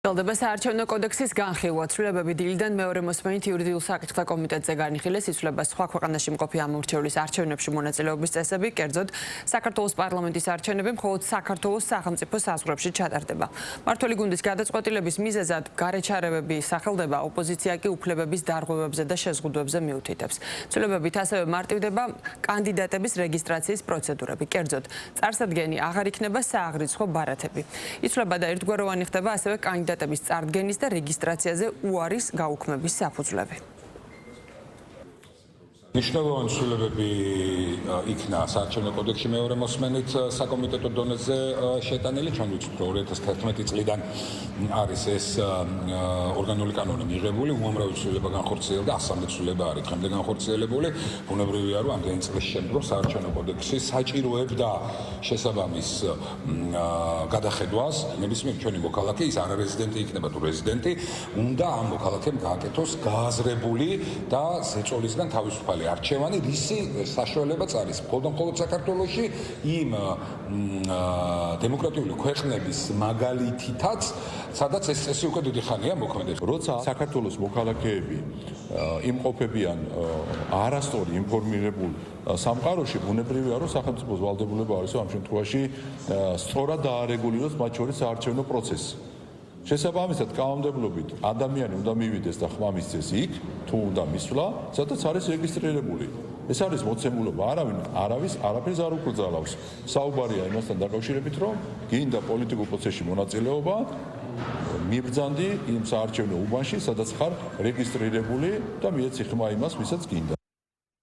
გრძელდება საარჩევნო კოდექსის განხილვა. ცვლილებები დილიდან მეორე მოსმენით იურიდიულ საკითხთა კომიტეტზე განიხილეს. იცვლება სხვა ქვეყანაში მყოფი ამორჩევლის არჩევნებში მონაწილეობის წესები, კერძოდ საქართველოს პარლამენტის არჩევნები მხოლოდ საქართველოს სახელმწიფო საზღვრებში ჩატარდება. მმართველი გუნდის გადაწყვეტილების მიზეზად გარეჩარევები სახელდება, ოპოზიცია კი უფლებების დარღვევებზე და შეზღუდვებზე მიუთითებს. ცვლილებებით ასევე მარტივდება კანდიდატების რეგისტრაციის პროცედურები, კერძოდ წარსადგენი აღარ იქნება სააღრიცხვო ბარათები. იცვლება და ერთგვაროვანი ხდება ასევე კანდიდატების წარდგენის და რეგისტრაციაზე უარის გაუქმების საფუძვლები. მნიშვნელოვანი ცვლილებები იქნა საარჩევნო კოდექსში მეორე მოსმენით საკომიტეტო დონეზე შეტანილი. ჩვენ ვიცით, რომ 2011 წლიდან არის ეს ორგანული კანონი მიღებული, უამრავი ცვლილება განხორციელდა, 100 ცვლილება არის დღემდე განხორციელებული. ბუნებრივია, რომ ამდენი წლის შემდგომ საარჩევნო კოდექსი საჭიროებდა შესაბამის გადახედვას. ნებისმიერ ჩვენი მოქალაქე, ის არარეზიდენტი იქნება თუ რეზიდენტი, უნდა ამ მოქალაქემ გააკეთოს გააზრებული და ზეწოლისგან თავისუფალი არჩევანი, რისი საშუალებაც არის მხოლოდ საქართველოში იმ დემოკრატიული ქვეყნების მაგალითითაც, სადაც ეს წესი უკვე დიდი ხანია მოქმედებს. როცა საქართველოს მოქალაქეები იმყოფებიან არასწორი ინფორმირებულ სამყაროში, ბუნებრივია, რომ სახელმწიფოს ვალდებულება არის ამ შემთხვევაში სწორად დაარეგულიროს მათ შორის საარჩევნო პროცესი. შესაბამისად, კანონმდებლობით ადამიანი უნდა მივიდეს და ხმა მისცეს იქ, თუ უნდა მისვლა, სადაც არის რეგისტრირებული. ეს არის მოცემულობა, არავის არაფერს არ უკრძალავს. საუბარია იმასთან დაკავშირებით, რომ გინდა პოლიტიკურ პროცესში მონაწილეობა, მიბრძანდი იმ საარჩევნო უბანში, სადაც ხარ რეგისტრირებული და მიეცი ხმა იმას, ვისაც გინდა.